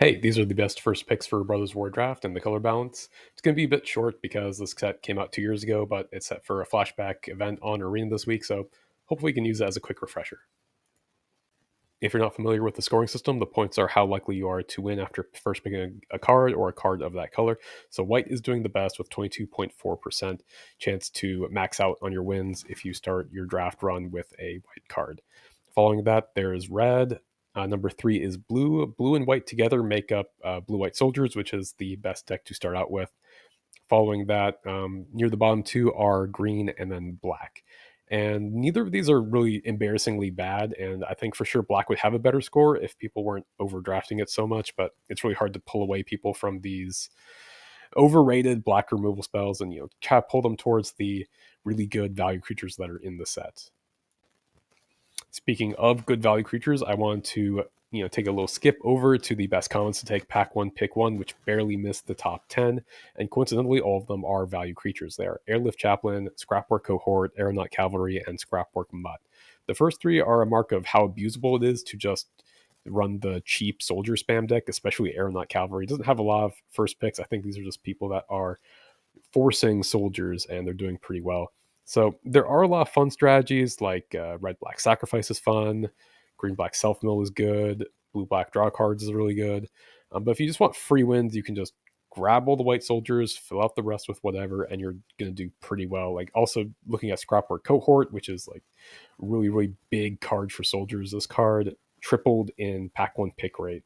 Hey, these are the best first picks for Brothers War Draft and the color balance. It's going to be a bit short because this set came out 2 years ago, but it's set for a flashback event on Arena this week, so hopefully we can use it as a quick refresher. If you're not familiar with the scoring system, the points are how likely you are to win after first picking a card or a card of that color. So white is doing the best with 22.4% chance to max out on your wins if you start your draft run with a white card. Following that, there's red. Number 3 is blue. Blue and white together make up blue-white soldiers, which is the best deck to start out with. Following that, near the bottom two are green and then black. And neither of these are really embarrassingly bad. And I think for sure black would have a better score if people weren't overdrafting it so much. But it's really hard to pull away people from these overrated black removal spells and try to pull them towards the really good value creatures that are in the set. Speaking of good value creatures, I want to take a little skip over to the best commons to take pack one, pick one, which barely missed the top 10. And coincidentally, all of them are value creatures there. Airlift Chaplain, Scrapwork Cohort, Aeronaut Cavalry, and Scrapwork Mutt. The first three are a mark of how abusable it is to just run the cheap soldier spam deck, especially Aeronaut Cavalry. It doesn't have a lot of first picks. I think these are just people that are forcing soldiers, and they're doing pretty well. So there are a lot of fun strategies like red-black sacrifice is fun, green-black self-mill is good, blue-black draw cards is really good. But if you just want free wins, you can just grab all the white soldiers, fill out the rest with whatever, and you're going to do pretty well. Like also looking at Scrapwork Cohort, which is like really, really big card for soldiers. This card tripled in pack one pick rate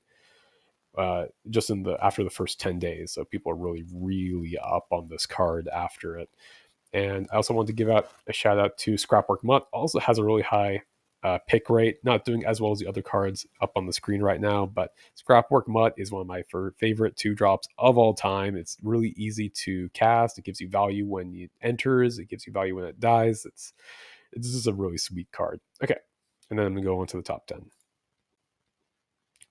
just in the after the first 10 days. So people are really up on this card after it. And I also want to give out a shout out to Scrapwork Mutt. Also has a really high pick rate, not doing as well as the other cards up on the screen right now, but Scrapwork Mutt is one of my favorite 2-drops of all time. It's really easy to cast. It gives you value when it enters. It gives you value when it dies. This is a really sweet card. Okay, and then I'm going to go on to the top 10.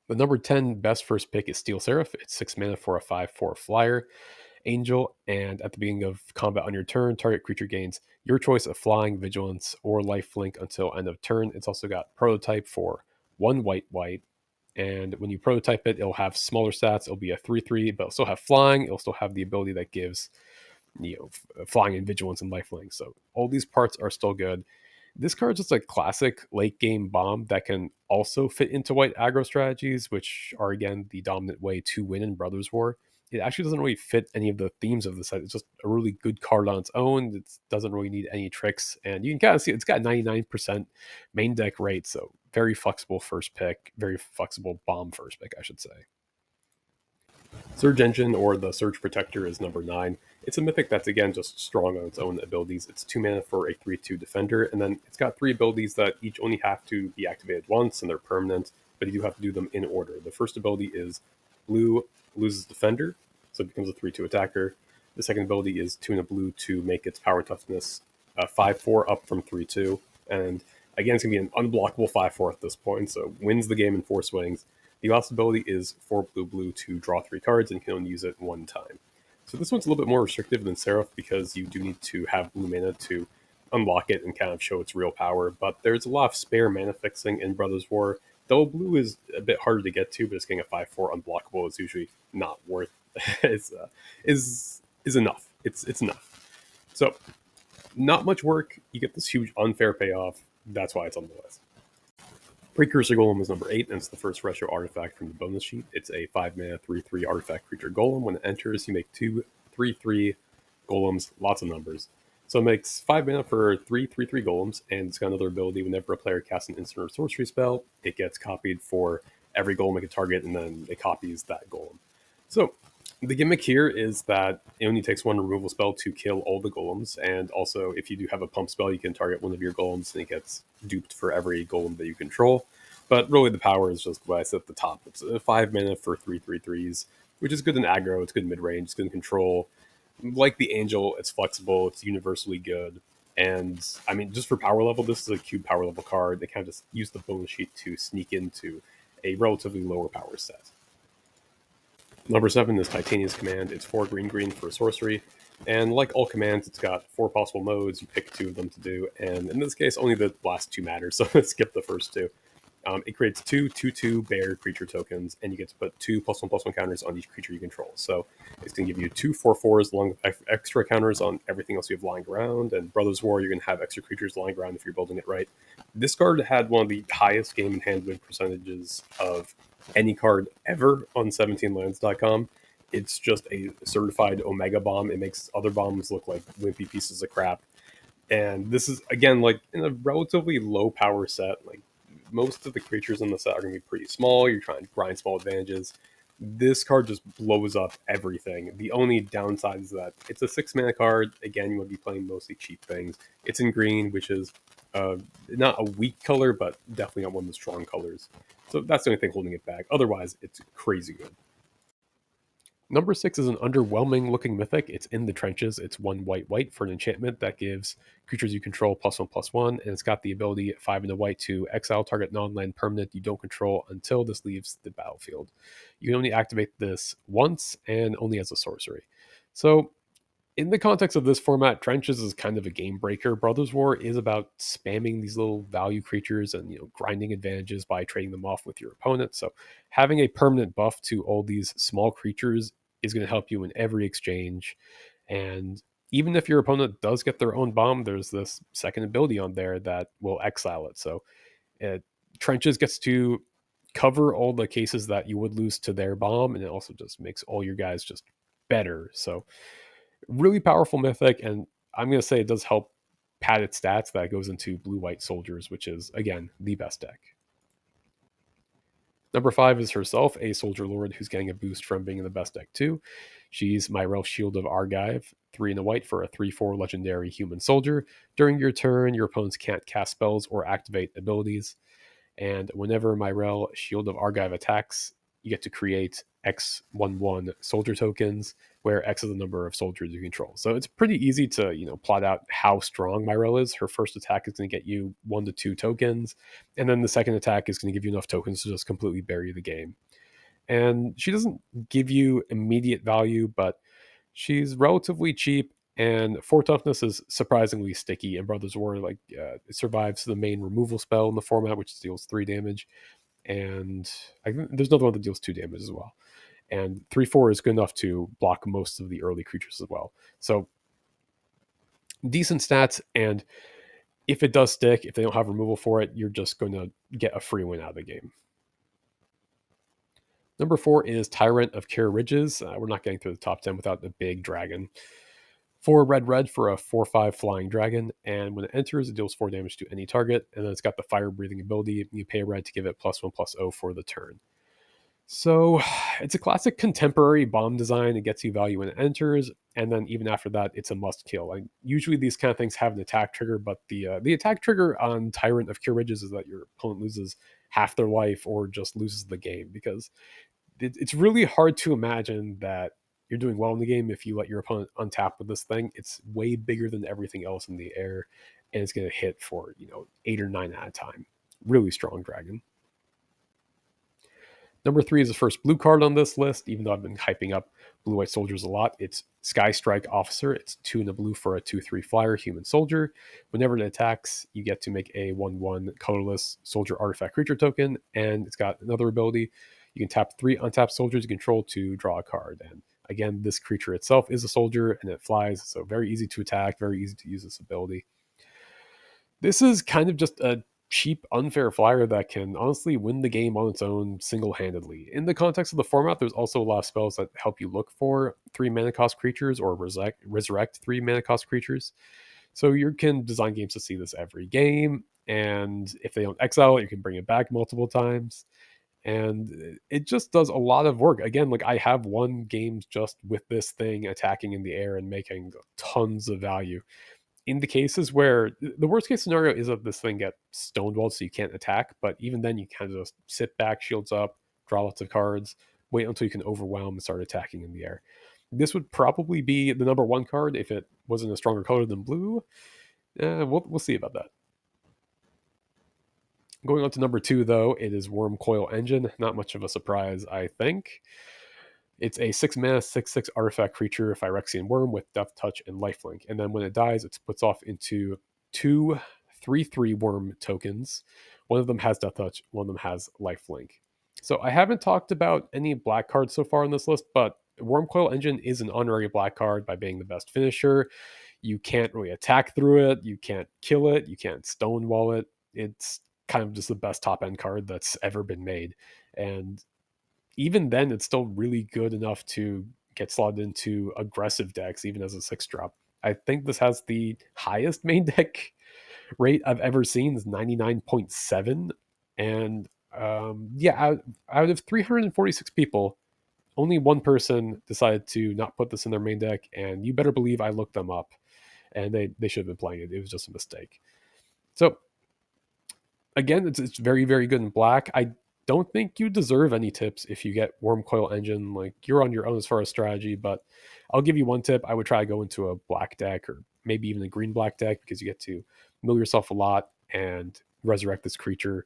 The number 10 best first pick is Steel Seraph. It's 6 mana for a 5/4 flyer angel, and at the beginning of combat on your turn, target creature gains your choice of flying, vigilance, or lifelink until end of turn. It's also got prototype for 1 white, and when you prototype it, it'll have smaller stats. It'll be a 3/3, but it'll still have flying. It'll still have the ability that gives flying and vigilance and lifelink. So all these parts are still good. This card's just a classic late game bomb that can also fit into white aggro strategies, which are again the dominant way to win in Brothers War. It actually doesn't really fit any of the themes of the set. It's just a really good card on its own. It doesn't really need any tricks, and you can kind of see it's got 99% main deck rate, so very flexible first pick, very flexible bomb first pick, I should say. Surge Engine, or the Surge Protector, is number 9. It's a mythic that's, again, just strong on its own abilities. It's 2 mana for a 3/2 defender, and then it's got 3 abilities that each only have to be activated once, and they're permanent, but you do have to do them in order. The first ability is blue loses defender, so it becomes a 3/2 attacker. The second ability is 2 and a blue to make its power toughness 5/4 up from 3/2, and again, it's going to be an unblockable 5/4 at this point, so wins the game in 4 swings. The last ability is 4 blue to draw 3 cards, and you can only use it 1 time. So this one's a little bit more restrictive than Seraph because you do need to have blue mana to unlock it and kind of show its real power, but there's a lot of spare mana fixing in Brothers War. Though blue is a bit harder to get to, but it's getting a 5/4 unblockable is usually not worth is enough. It's enough. So not much work. You get this huge unfair payoff. That's why it's on the list. Precursor Golem is number 8, and it's the first retro artifact from the bonus sheet. It's a 5 mana 3/3 artifact creature golem. When it enters, you make 2 3/3 golems, lots of numbers. So it makes 5 mana for 3 3/3 golems, and it's got another ability. Whenever a player casts an instant or sorcery spell, it gets copied for every golem it can target, and then it copies that golem. So the gimmick here is that it only takes 1 removal spell to kill all the golems, and also if you do have a pump spell, you can target one of your golems and it gets duped for every golem that you control. But really the power is just what I said at the top. It's a 5 mana for 3 3/3s, which is good in aggro, it's good in mid-range, it's good in control. Like the Angel, it's flexible, it's universally good. And I mean, just for power level, this is a cube power level card. They kind of just use the bonus sheet to sneak into a relatively lower power set. Number 7 is Titania's Command. It's 4 green for sorcery. And like all commands, it's got 4 possible modes. You pick 2 of them to do. And in this case, only the last 2 matter, so let's skip the first 2. It creates two 2/2 bear creature tokens, and you get to put 2+1/+1 counters on each creature you control. So it's going to give you 2 4/4s along with extra counters on everything else you have lying around. And Brothers War, you're going to have extra creatures lying around if you're building it right. This card had one of the highest game and hand win percentages of any card ever on 17lands.com. It's just a certified Omega bomb. It makes other bombs look like wimpy pieces of crap. And this is, again, like in a relatively low power set. Like most of the creatures in the set are going to be pretty small. You're trying to grind small advantages. This card just blows up everything. The only downside is that it's a 6-mana card. Again, you would be playing mostly cheap things. It's in green, which is not a weak color, but definitely not one of the strong colors. So that's the only thing holding it back. Otherwise, it's crazy good. Number 6 is an underwhelming looking mythic. It's in the trenches. It's 1 white for an enchantment that gives creatures you control +1/+1, and it's got the ability at 5 and a white to exile target non-land permanent you don't control until this leaves the battlefield. You can only activate this once and only as a sorcery. So in the context of this format, Trenches is kind of a game breaker. Brothers War is about spamming these little value creatures and grinding advantages by trading them off with your opponent. So having a permanent buff to all these small creatures is going to help you in every exchange. And even if your opponent does get their own bomb, there's this second ability on there that will exile it. So Trenches gets to cover all the cases that you would lose to their bomb, and it also just makes all your guys just better. So really powerful mythic, and I'm going to say it does help pad its stats that goes into blue-white soldiers, which is, again, the best deck. Number 5 is herself, a Soldier Lord who's getting a boost from being in the best deck too. She's Myrel, Shield of Argive, 3 and a white for a 3/4 legendary human soldier. During your turn, your opponents can't cast spells or activate abilities. And whenever Myrel, Shield of Argive attacks, you get to create X11 soldier tokens, where X is the number of soldiers you control. So it's pretty easy to plot out how strong Myrel is. Her first attack is going to get you 1 to 2 tokens, and then the second attack is going to give you enough tokens to just completely bury the game. And she doesn't give you immediate value, but she's relatively cheap, and 4 toughness is surprisingly sticky. In Brothers War, it survives the main removal spell in the format, which deals 3 damage, and I think there's another one that deals 2 damage as well. And 3/4 is good enough to block most of the early creatures as well. So decent stats, and if it does stick, if they don't have removal for it, you're just going to get a free win out of the game. Number 4 is Tyrant of Kher Ridges. We're not getting through the top 10 without the big dragon. 4 red for a 4/5 flying dragon, and when it enters, it deals 4 damage to any target, and then it's got the fire breathing ability. You pay a red to give it +1/+0 for the turn. So it's a classic contemporary bomb design. It gets you value when it enters, and then even after that, it's a must kill. And usually these kind of things have an attack trigger, but the attack trigger on Tyrant of Kher Ridges is that your opponent loses half their life or just loses the game, because it's really hard to imagine that you're doing well in the game if you let your opponent untap with this thing. It's way bigger than everything else in the air, and it's going to hit for 8 or 9 at a time. Really strong dragon. Number 3 is the first blue card on this list, even though I've been hyping up blue-white soldiers a lot. It's Skystrike Officer. It's 2 and a blue for a 2/3 flyer human soldier. Whenever it attacks, you get to make a 1/1 colorless soldier artifact creature token, and it's got another ability. You can tap 3 untapped soldiers you control to draw a card. And again, this creature itself is a soldier, and it flies, so very easy to attack, very easy to use this ability. This is kind of just a cheap, unfair flyer that can honestly win the game on its own single-handedly. In the context of the format, there's also a lot of spells that help you look for 3 mana cost creatures or resurrect 3 mana cost creatures. So you can design games to see this every game, and if they don't exile it, you can bring it back multiple times. And it just does a lot of work. Again, like I have won games just with this thing attacking in the air and making tons of value. In the cases where the worst case scenario is that this thing gets stonewalled so you can't attack, but even then you kind of just sit back, shields up, draw lots of cards, wait until you can overwhelm and start attacking in the air. This would probably be the number 1 card if it wasn't a stronger color than blue. We'll see about that. Going on to number 2, though, it is Wurmcoil Engine. Not much of a surprise, I think. It's a 6 mana, 6/6 artifact creature, Phyrexian Worm with Death Touch and Lifelink. And then when it dies, it splits off into 2 3/3 worm tokens. One of them has Death Touch, one of them has Lifelink. So I haven't talked about any black cards so far on this list, but Wurmcoil Engine is an honorary black card by being the best finisher. You can't really attack through it, you can't kill it, you can't stonewall it. It's kind of just the best top end card that's ever been made. And even then, it's still really good enough to get slotted into aggressive decks, even as a 6 drop. I think this has the highest main deck rate I've ever seen is 99.7. And yeah, out of 346 people, only one person decided to not put this in their main deck. And you better believe I looked them up and they should have been playing it. It was just a mistake. So again, it's very, very good in black. I don't think you deserve any tips if you get Wurmcoil Engine. Like, you're on your own as far as strategy, but I'll give you one tip. I would try to go into a black deck or maybe even a green black deck because you get to mill yourself a lot and resurrect this creature.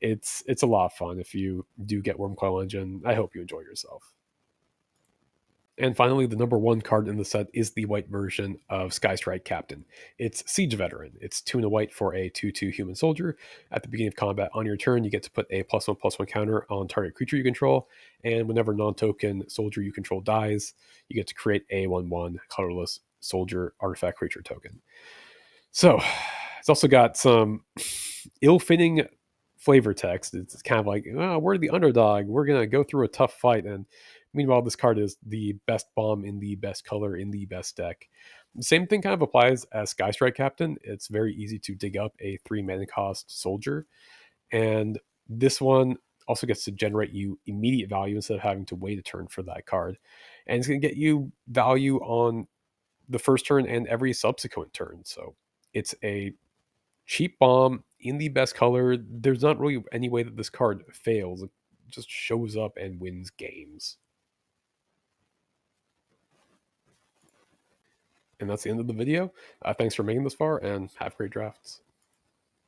It's a lot of fun if you do get Wurmcoil Engine. I hope you enjoy yourself. And finally, the number one card in the set is the white version of Skystrike Captain. It's Siege Veteran. It's 2 and a white for a 2/2 human soldier. At the beginning of combat on your turn, you get to put a +1/+1 counter on target creature you control. And whenever non-token soldier you control dies, you get to create a 1/1 colorless soldier artifact creature token. So it's also got some ill-fitting flavor text. It's kind of like, oh, we're the underdog. We're going to go through a tough fight. And meanwhile, this card is the best bomb in the best color in the best deck. The same thing kind of applies as Skystrike Captain. It's very easy to dig up a 3 mana cost soldier. And this one also gets to generate you immediate value instead of having to wait a turn for that card. And it's going to get you value on the first turn and every subsequent turn. So it's a cheap bomb in the best color. There's not really any way that this card fails. It just shows up and wins games. And that's the end of the video. Thanks for making this far, and have great drafts.